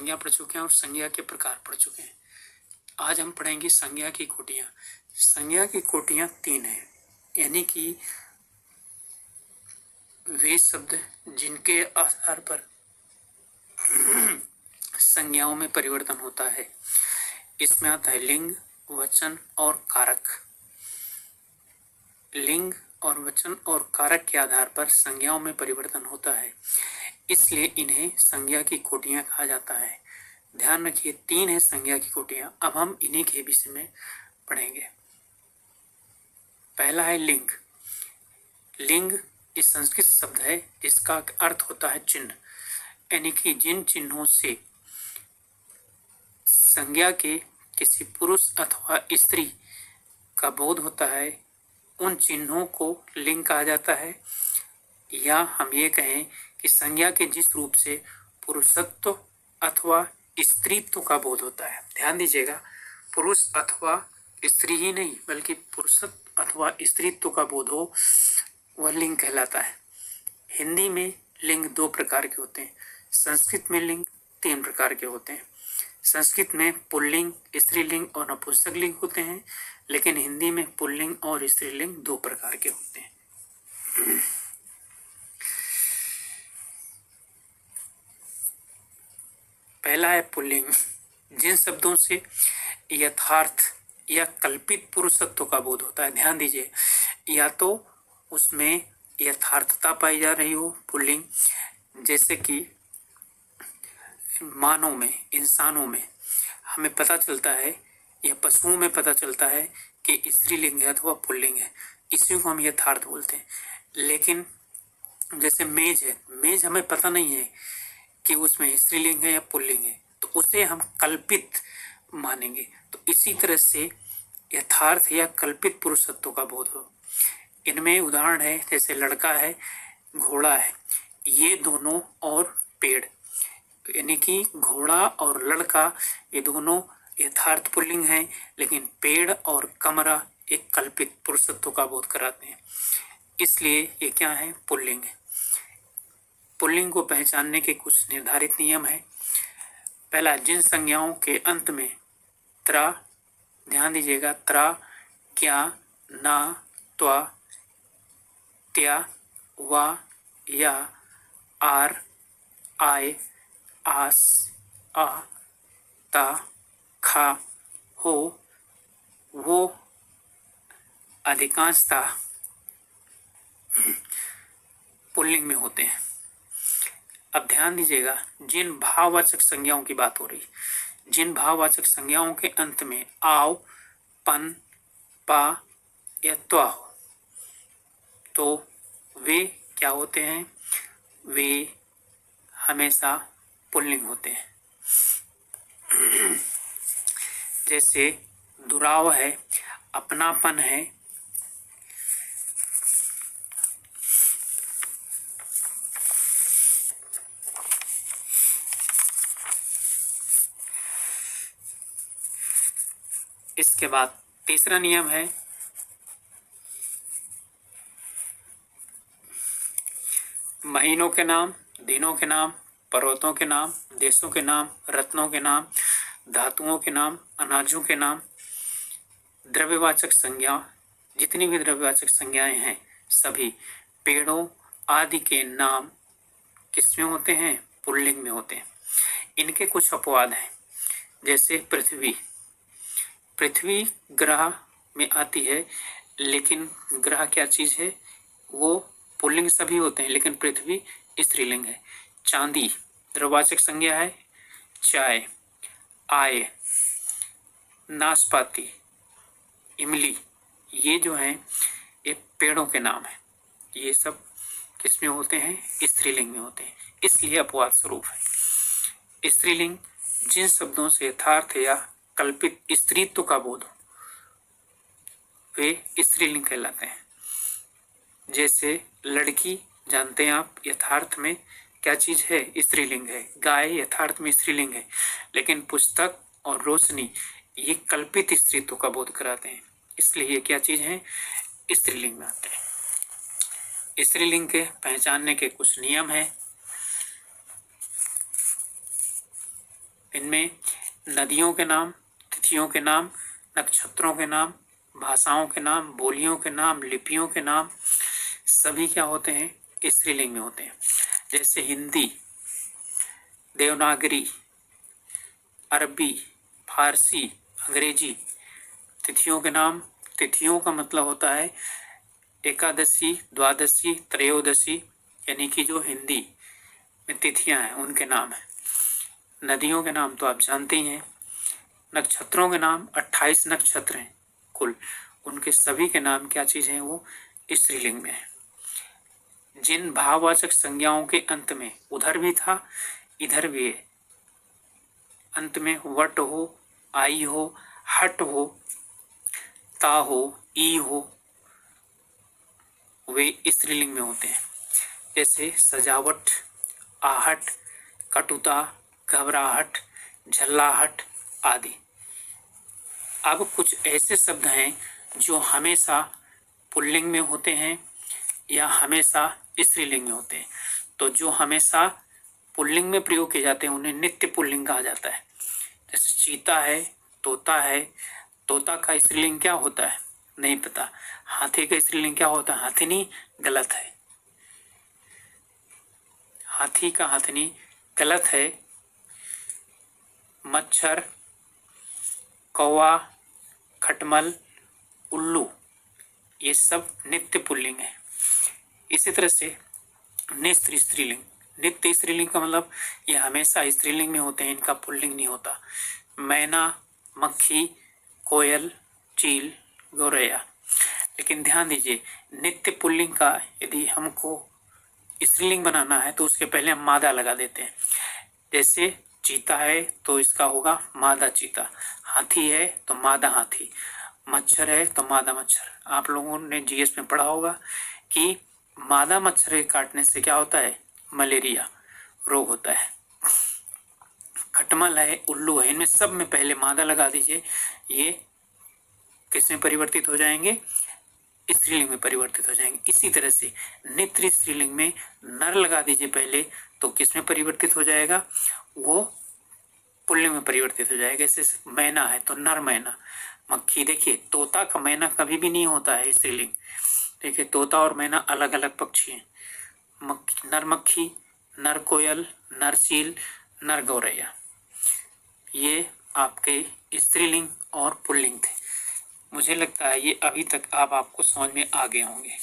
संज्ञा पढ़ चुके हैं और संज्ञा के प्रकार पढ़ चुके हैं। आज हम पढ़ेंगे संज्ञा की कोटियां। संज्ञा की कोटियां 3 हैं, यानी कि वे शब्द जिनके आधार पर संज्ञाओं में परिवर्तन होता है। इसमें आता है लिंग, वचन और कारक। लिंग और वचन और कारक के आधार पर संज्ञाओं में परिवर्तन होता है, इसलिए इन्हें संज्ञा की कोटियां कहा जाता है। ध्यान रखिए 3 है संज्ञा की कोटियां। अब हम इन्हीं के विषय में पढ़ेंगे। पहला है लिंग। लिंग एक संस्कृत शब्द है जिसका अर्थ होता है चिन्ह, यानी कि जिन चिन्हों से संज्ञा के किसी पुरुष अथवा स्त्री का बोध होता है, उन चिन्हों को लिंग कहा जाता है। या हम ये कहें कि संज्ञा के जिस रूप से पुरुषत्व अथवा स्त्रीत्व का बोध होता है। ध्यान दीजिएगा, पुरुष अथवा स्त्री ही नहीं बल्कि पुरुषत्व अथवा स्त्रीत्व का बोध हो, वह लिंग कहलाता है। हिंदी में लिंग 2 प्रकार के होते हैं, संस्कृत में लिंग 3 प्रकार के होते हैं। संस्कृत में पुल्लिंग, स्त्रीलिंग और नपुंसक लिंग होते हैं, लेकिन हिंदी में पुल्लिंग और स्त्रीलिंग 2 प्रकार के होते हैं। पहला है पुल्लिंग। जिन शब्दों से यथार्थ या कल्पित पुरुषत्व का बोध होता है। ध्यान दीजिए, या तो उसमें यथार्थता पाई जा रही हो, पुल्लिंग, जैसे कि मानव में, इंसानों में हमें पता चलता है या पशुओं में पता चलता है कि स्त्रीलिंग है अथवा पुल्लिंग है, इसी को हम यथार्थ बोलते हैं। लेकिन जैसे मेज है, मेज हमें पता नहीं है कि उसमें स्त्रीलिंग है या पुल्लिंग है, तो उसे हम कल्पित मानेंगे। तो इसी तरह से यथार्थ या कल्पित पुरुषत्व का बोध हो। इनमें उदाहरण है जैसे लड़का है, घोड़ा है, ये दोनों, और पेड़, यानी कि घोड़ा और लड़का ये दोनों यथार्थ पुल्लिंग हैं, लेकिन पेड़ और कमरा एक कल्पित पुरुषत्व का बोध कराते हैं, इसलिए ये क्या है, पुल्लिंग है। पुल्लिंग को पहचानने के कुछ निर्धारित नियम हैं। पहला, जिन संज्ञाओं के अंत में त्रा, ध्यान दीजिएगा, त्रा, क्या, ना, त्वा, त्या, वा, या, आर, आय, आस, आ, ता, खा, हो, वो अधिकांशतः पुल्लिंग में होते हैं। अब ध्यान दीजिएगा, जिन भाववाचक संज्ञाओं की बात हो रही, जिन भाववाचक संज्ञाओं के अंत में आव, पन, पा या त्वा हो, तो वे क्या होते हैं, वे हमेशा पुल्लिंग होते हैं। जैसे दुराव है, अपनापन है, इसके बाद तीसरा नियम है महीनों के नाम, दिनों के नाम, पर्वतों के नाम, देशों के नाम, रत्नों के नाम, धातुओं के नाम, अनाजों के नाम। द्रव्यवाचक संज्ञा, जितनी भी द्रव्यवाचक संज्ञाएं हैं, सभी पेड़ों आदि के नाम किसमें होते हैं, पुल्लिंग में होते हैं। इनके कुछ अपवाद हैं, जैसे पृथ्वी। पृथ्वी ग्रह में आती है, लेकिन ग्रह क्या चीज है, वो पुल्लिंग सभी होते हैं, लेकिन पृथ्वी स्त्रीलिंग है। चांदी द्रव्यवाचक संज्ञा है, चाय, आय, नाशपाती, इमली, ये जो हैं ये पेड़ों के नाम हैं। ये सब किसमें होते हैं, स्त्रीलिंग में होते हैं, इसलिए अपवाद स्वरूप है। स्त्रीलिंग जिन शब्दों से यथार्थ या कल्पित स्त्रीत्व का बोध हो, वे स्त्रीलिंग कहलाते हैं। जैसे लड़की, जानते हैं आप, यथार्थ में क्या चीज है, स्त्रीलिंग है। गाय यथार्थ में स्त्रीलिंग है, लेकिन पुस्तक और रोशनी ये कल्पित स्त्रीत्व का बोध कराते हैं, इसलिए ये क्या चीज है, स्त्रीलिंग में आते हैं। स्त्रीलिंग के पहचानने के कुछ नियम हैं। इनमें नदियों के नाम, तिथियों के नाम, नक्षत्रों के नाम, भाषाओं के नाम, बोलियों के नाम, लिपियों के नाम सभी क्या होते हैं, स्त्रीलिंग में होते हैं। जैसे हिंदी, देवनागरी, अरबी, फारसी, अंग्रेजी। तिथियों के नाम, तिथियों का मतलब होता है एकादशी, द्वादशी, त्रयोदशी, यानी कि जो हिंदी में तिथियां हैं उनके नाम है। नदियों के नाम तो आप जानते ही हैं। नक्षत्रों के नाम 28 नक्षत्र हैं कुल, उनके सभी के नाम क्या चीज हैं, वो स्त्रीलिंग में है। जिन भाववाचक संज्ञाओं के अंत में उधर भी था इधर भी है, अंत में वट हो, आई हो, हट हो, ता हो, ई हो, वे स्त्रीलिंग में होते हैं। जैसे सजावट, आहट, कटुता, घबराहट, झल्लाहट आदि। अब कुछ ऐसे शब्द हैं जो हमेशा पुल्लिंग में होते हैं या हमेशा स्त्रीलिंग में होते हैं। तो जो हमेशा पुल्लिंग में प्रयोग किए जाते हैं उन्हें नित्य पुल्लिंग कहा जाता है। जैसे चीता है, तोता है। तोता का स्त्रीलिंग क्या होता है, नहीं पता। हाथी का स्त्रीलिंग क्या होता है, हाथिनी, गलत है। हाथी का हाथिनी गलत है। मच्छर, कौवा, खटमल, उल्लू, ये सब नित्य पुल्लिंग है। इसी तरह से निस्त्र स्त्रीलिंग। नित्य स्त्रीलिंग का मतलब ये हमेशा स्त्रीलिंग में होते हैं, इनका पुल्लिंग नहीं होता। मैना, मक्खी, कोयल, चील, गौरैया। लेकिन ध्यान दीजिए, नित्य पुल्लिंग का यदि हमको स्त्रीलिंग बनाना है तो उसके पहले हम मादा लगा देते हैं। जैसे चीता है तो इसका होगा मादा चीता, हाथी है तो मादा हाथी, मच्छर है तो मादा मच्छर। आप लोगों ने जीएस में पढ़ा होगा कि मादा मच्छर के काटने से क्या होता है, मलेरिया रोग होता है। खटमल है, उल्लू है, इनमें सब में पहले मादा लगा दीजिए, ये किसमें परिवर्तित हो जाएंगे, स्त्रीलिंग में परिवर्तित हो जाएंगे। इसी तरह से नित्य स्त्रीलिंग में नर लगा दीजिए पहले, तो किसमें परिवर्तित हो जाएगा, वो पुल्लिंग में परिवर्तित हो जाएगा। जैसे मैना है तो नर मैना। मक्खी, देखिए तोता का मैना कभी भी नहीं होता है स्त्रीलिंग। देखिए तोता और मैना अलग अलग पक्षी हैं। नर मक्खी, नर कोयल, नर चील, नर गौरैया, ये आपके स्त्रीलिंग और पुल्लिंग थे। मुझे लगता है ये अभी तक आपको समझ में आ गए होंगे।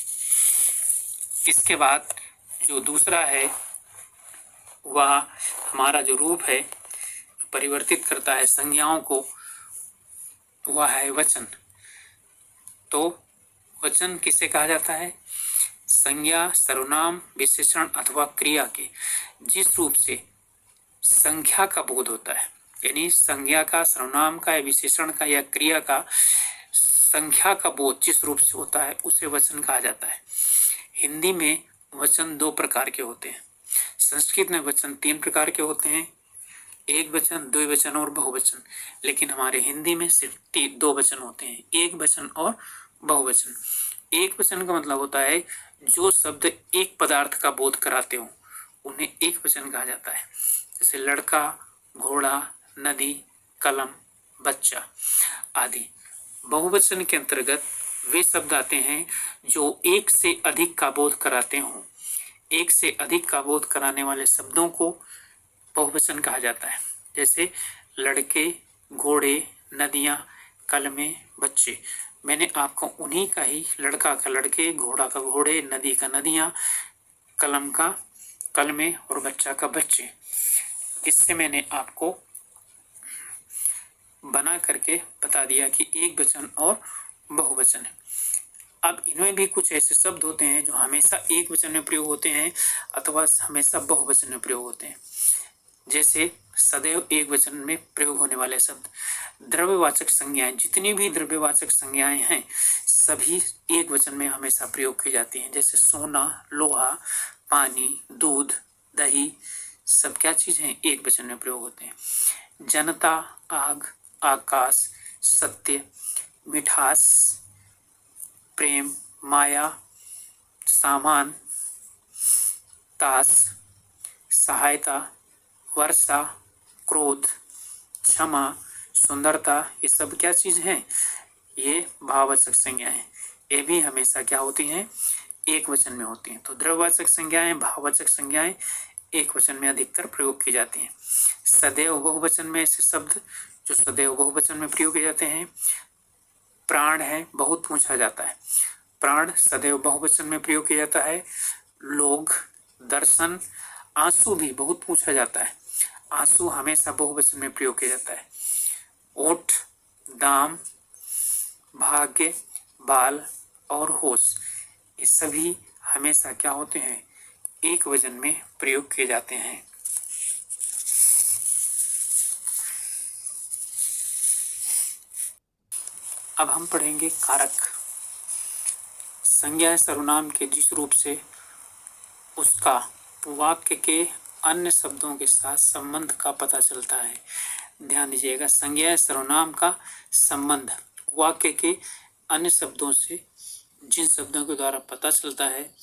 इसके बाद जो दूसरा है वह हमारा जो रूप है परिवर्तित करता है संज्ञाओं को, वह है वचन। तो वचन किसे कहा जाता है, संज्ञा, सर्वनाम, विशेषण अथवा क्रिया के जिस रूप से संख्या का बोध होता है, यानी संज्ञा का, सर्वनाम का या विशेषण का या क्रिया का संख्या का बोध जिस रूप से होता है उसे वचन कहा जाता है। हिंदी में वचन दो प्रकार के होते हैं, संस्कृत में वचन तीन प्रकार के होते हैं, एक वचन, द्विवचन और बहुवचन। लेकिन हमारे हिंदी में सिर्फ दो वचन होते हैं, एक वचन और बहुवचन। एक वचन का मतलब होता है जो शब्द एक पदार्थ का बोध कराते हो उन्हें एक वचन कहा जाता है। जैसे लड़का, घोड़ा, नदी, कलम, बच्चा आदि। बहुवचन के अंतर्गत वे शब्द आते हैं जो एक से अधिक का बोध कराते हों। एक से अधिक का बोध कराने वाले शब्दों को बहुवचन कहा जाता है। जैसे लड़के, घोड़े, नदियाँ, कलमें, बच्चे। मैंने आपको उन्हीं का ही, लड़का का लड़के, घोड़ा का घोड़े, नदी का नदियाँ, कलम का कलमें और बच्चा का बच्चे, इससे मैंने आपको बना करके बता दिया कि एक वचन और बहुवचन है। अब इनमें भी कुछ ऐसे शब्द होते हैं जो हमेशा एक वचन में प्रयोग होते हैं अथवा हमेशा बहुवचन में प्रयोग होते हैं। जैसे सदैव एक वचन में प्रयोग होने वाले शब्द। द्रव्यवाचक संज्ञाएं, जितनी भी द्रव्यवाचक संज्ञाएं हैं सभी एक वचन में हमेशा प्रयोग की जाती हैं। जैसे सोना, लोहा, पानी, दूध, दही, सब क्या चीज हैं, एक वचन में प्रयोग होते हैं। जनता, आग, आकाश, सत्य, मिठास, प्रेम, माया, सामान, ताश, सहायता, वर्षा, क्रोध, क्षमा, सुंदरता, ये सब क्या चीज है? ये भाववाचक संज्ञाएं। ये भी हमेशा क्या होती हैं? एक वचन में होती हैं। तो द्रव्यवाचक संज्ञाएं, भाववाचक संज्ञाएं एक वचन में अधिकतर प्रयोग की जाती हैं। सदैव बहुवचन में ऐसे शब्द जो सदैव बहुवचन में प्रयोग किए जाते हैं, प्राण है, बहुत पूछा जाता है। प्राण सदैव बहुवचन में प्रयोग किया जाता है। लोग, दर्शन, आंसू भी बहुत पूछा जाता है। आंसू हमेशा बहुवचन में प्रयोग किया जाता है। ओठ, दाम, भाग्य, बाल और होश, ये सभी हमेशा क्या होते हैं? एक वचन में प्रयोग किए जाते हैं। अब हम पढ़ेंगे कारक। संज्ञा सर्वनाम के जिस रूप से उसका वाक्य के अन्य शब्दों के साथ संबंध का पता चलता है। ध्यान दीजिएगा, संज्ञा सर्वनाम का संबंध वाक्य के अन्य शब्दों से जिन शब्दों के द्वारा पता चलता है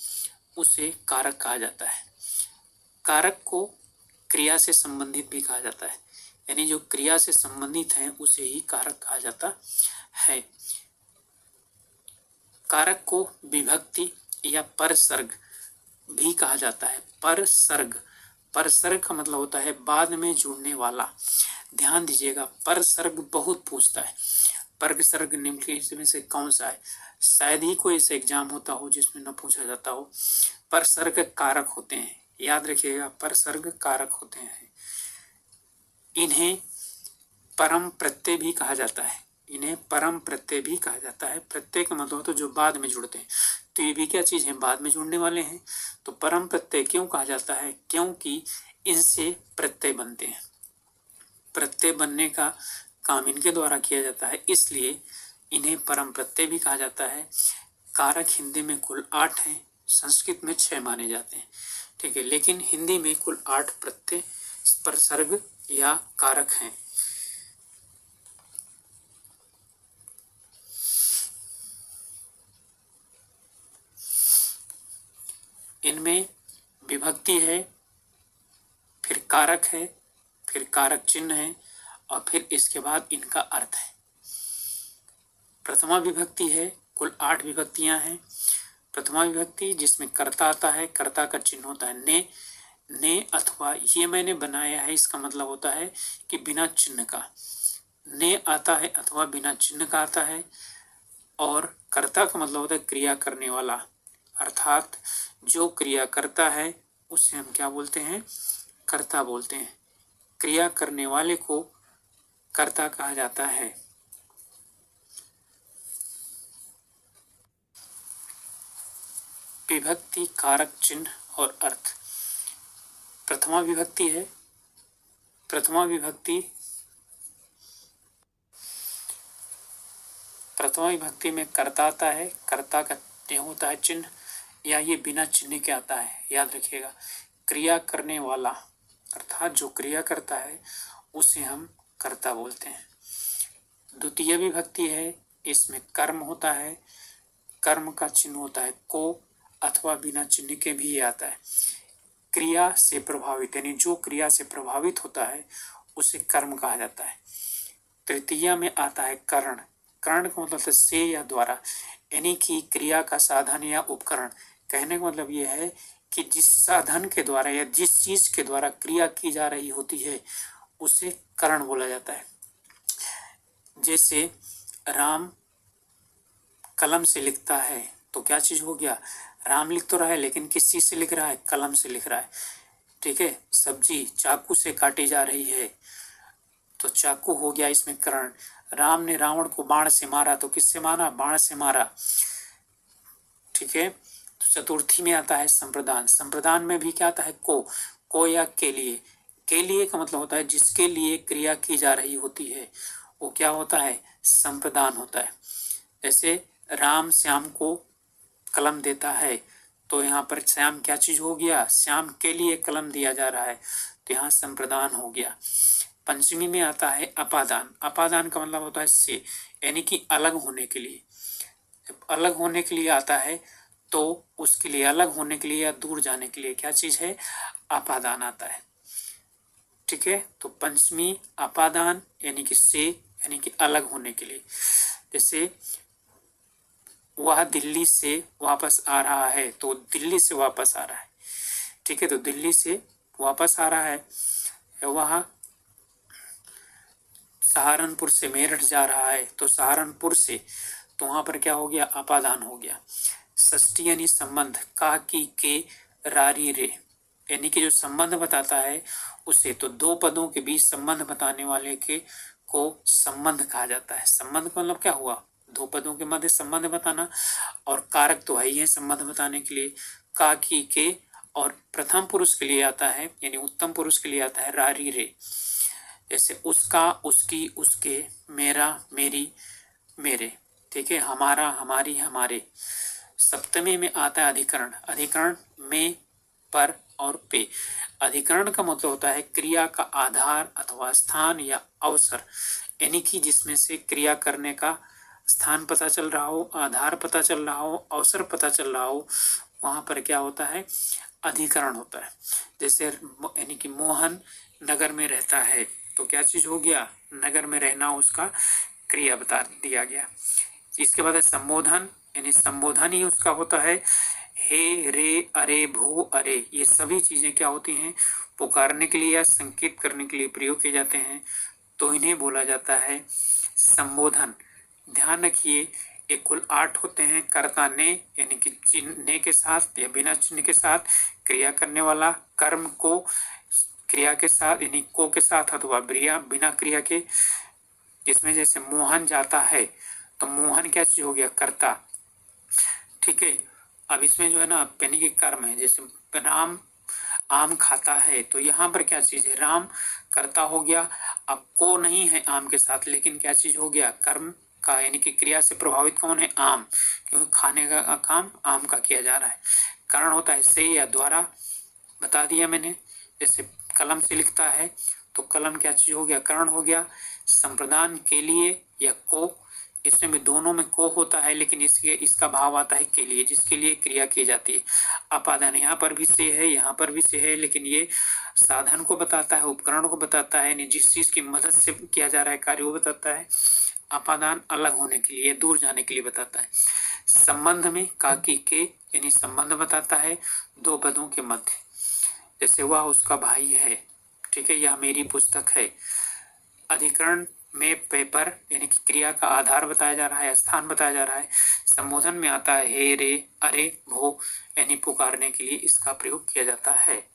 उसे कारक कहा जाता है। कारक को क्रिया से संबंधित भी कहा जाता है, यानी जो क्रिया से संबंधित है उसे ही कारक कहा जाता है। कारक को विभक्ति या परसर्ग भी कहा जाता है। परसर्ग, परसर्ग का मतलब होता है बाद में जुड़ने वाला। ध्यान दीजिएगा, परसर्ग बहुत पूछता है। परसर्ग निम्नलिखित में से कौन सा है? शायद ही कोई ऐसा एग्जाम होता हो जिसमें न पूछा जाता हो। परसर्ग कारक होते हैं, याद रखिएगा, परसर्ग कारक होते हैं। इन्हें परम प्रत्यय भी कहा जाता है। इन्हें परम प्रत्यय भी कहा जाता है। प्रत्यय का मतलब तो जो बाद में जुड़ते हैं, तो ये भी क्या चीज है? बाद में जुड़ने वाले हैं। तो परम प्रत्यय क्यों कहा जाता है? क्योंकि इनसे प्रत्यय बनते हैं। प्रत्यय बनने का काम इनके द्वारा किया जाता है, इसलिए इन्हें परम प्रत्यय भी कहा जाता है। कारक हिंदी में कुल 8 हैं, संस्कृत में 6 माने जाते हैं। ठीक है, लेकिन हिंदी में कुल 8 प्रत्यय, परसर्ग या कारक हैं। इनमें विभक्ति है, फिर कारक है, फिर कारक चिन्ह है और फिर इसके बाद इनका अर्थ है। प्रथमा विभक्ति है, कुल 8 विभक्तियां हैं। प्रथमा विभक्ति जिसमें कर्ता आता है, कर्ता का चिन्ह होता है ने, ने अथवा ये मैंने बनाया है, इसका मतलब होता है कि बिना चिन्ह का। ने आता है अथवा बिना चिन्ह का आता है। और कर्ता का मतलब होता है क्रिया करने वाला, अर्थात जो क्रिया करता है उसे हम क्या बोलते हैं? कर्ता बोलते हैं। क्रिया करने वाले को कर्ता कहा जाता है। विभक्ति, कारक, चिन्ह और अर्थ। प्रथमा विभक्ति है। प्रथमा विभक्ति में कर्ता आता है, कर्ता का होता है चिन्ह, या ये बिना चिन्ह के आता है। याद रखिएगा, क्रिया करने वाला अर्थात जो क्रिया करता है उसे हम कर्ता बोलते हैं। द्वितीय विभक्ति है, इसमें कर्म होता है, कर्म का चिन्ह होता है को अथवा बिना चिन्ह के भी आता है। क्रिया से प्रभावित, यानी जो क्रिया से प्रभावित होता है उसे कर्म कहा जाता है। तृतीया में आता है कर्ण। कर्ण का मतलब से या द्वारा, यानी कि क्रिया का साधन या उपकरण। कहने का मतलब यह है कि जिस साधन के द्वारा या जिस चीज के द्वारा क्रिया की जा रही होती है उसे कर्ण बोला जाता है। जैसे राम कलम से लिखता है, तो क्या चीज हो गया? राम लिख तो रहा है लेकिन किस चीज से लिख रहा है? कलम से लिख रहा है। ठीक है, सब्जी चाकू से काटी जा रही है, तो चाकू हो गया इसमें कर्ण। राम ने रावण को बाण से मारा, तो किससे मारा? बाण से मारा। ठीक है, तो चतुर्थी में आता है संप्रदान। संप्रदान में भी क्या आता है? को या के लिए। के लिए का मतलब होता है जिसके लिए क्रिया की जा रही होती है, वो क्या होता है? संप्रदान होता है। जैसे राम श्याम को कलम देता है, तो यहाँ पर श्याम क्या चीज हो गया? श्याम के लिए कलम दिया जा रहा है, तो यहाँ संप्रदान हो गया। पंचमी में आता है अपादान। अपादान का मतलब होता है से, यानी कि अलग होने के लिए। जब अलग होने के लिए आता है तो उसके लिए, अलग होने के लिए या दूर जाने के लिए क्या चीज है? अपादान आता है। ठीक है। तो पंचमी अपादान यानी कि से, यानी कि अलग होने के लिए। जैसे वह दिल्ली से वापस आ रहा है, तो दिल्ली से वापस आ रहा है, ठीक है। तो दिल्ली से वापस आ रहा है। वह सहारनपुर से मेरठ जा रहा है, तो सहारनपुर से, तो वहां पर क्या हो गया, अपादान हो गया। षष्ठी यानी संबंध, का की के रारी रे, यानी कि जो संबंध बताता है उसे, तो दो पदों के बीच संबंध बताने वाले के को संबंध कहा जाता है। संबंध का मतलब क्या हुआ, दो पदों के मध्य संबंध बताना, और कारक तो है ही है संबंध बताने के लिए, का की के, और प्रथम पुरुष के लिए आता है यानी उत्तम पुरुष के लिए आता है रारी रे। जैसे उसका, उसकी, उसके, मेरा, मेरी, मेरे, ठीक है। हमारा, हमारी, हमारे। सप्तमी में आता है अधिकरण। अधिकरण में, पर और पे। अधिकरण का मतलब होता है क्रिया का आधार अथवा स्थान या अवसर, यानी कि जिसमें से क्रिया करने का स्थान पता चल रहा हो, आधार पता चल रहा हो, अवसर पता चल रहा हो, वहां पर क्या होता है, अधिकरण होता है। जैसे यानी कि मोहन नगर में रहता है, तो क्या चीज हो गया, नगर में रहना उसका क्रिया बता दिया गया। इसके बाद है संबोधन, यानी संबोधन ही उसका होता है। हे, रे, अरे, भू, अरे, ये सभी चीजें क्या होती हैं, पुकारने के लिए या संकेत करने के लिए प्रयोग किए जाते हैं, तो इन्हें बोला जाता है संबोधन। ध्यान रखिए, ये कुल 8 होते हैं। कर्ता ने, यानी कि चिन्ह के साथ या बिना चिन्ह के साथ क्रिया करने वाला, कर्म को क्रिया के साथ यानी को के साथ अथवा बिना क्रिया के। इसमें जैसे मोहन जाता है, तो मोहन क्या चीज हो गया, कर्ता, ठीक है। अब इसमें जो है ना यानी कि कर्म है। जैसे राम आम खाता है, तो यहाँ पर क्या चीज है, राम कर्ता हो गया। अब को नहीं है आम के साथ, लेकिन क्या चीज हो गया, कर्म का, यानी कि क्रिया से प्रभावित कौन है, आम, क्योंकि खाने का काम आम का किया जा रहा है। कारण होता है से या द्वारा, बता दिया मैंने। जैसे कलम से लिखता है, तो कलम क्या चीज हो गया, करण हो गया। संप्रदान के लिए या को, इसमें भी दोनों में को होता है, लेकिन इसका भाव आता है के लिए, जिसके लिए क्रिया की जाती है। अपादान यहाँ पर भी से है, यहाँ पर भी से है, लेकिन ये साधन को बताता है, उपकरण को बताता है, यानी जिस चीज की मदद से किया जा रहा है कार्य वो बताता है। अपादान अलग होने के लिए, दूर जाने के लिए बताता है। संबंध में का की के, यानी संबंध बताता है दो पदों के मध्य। जैसे वह उसका भाई है, ठीक है, यह मेरी पुस्तक है। अधिकरण में पेपर, यानी कि क्रिया का आधार बताया जा रहा है, स्थान बताया जा रहा है। संबोधन में आता है हे, रे, अरे, भो, यानी पुकारने के लिए इसका प्रयोग किया जाता है।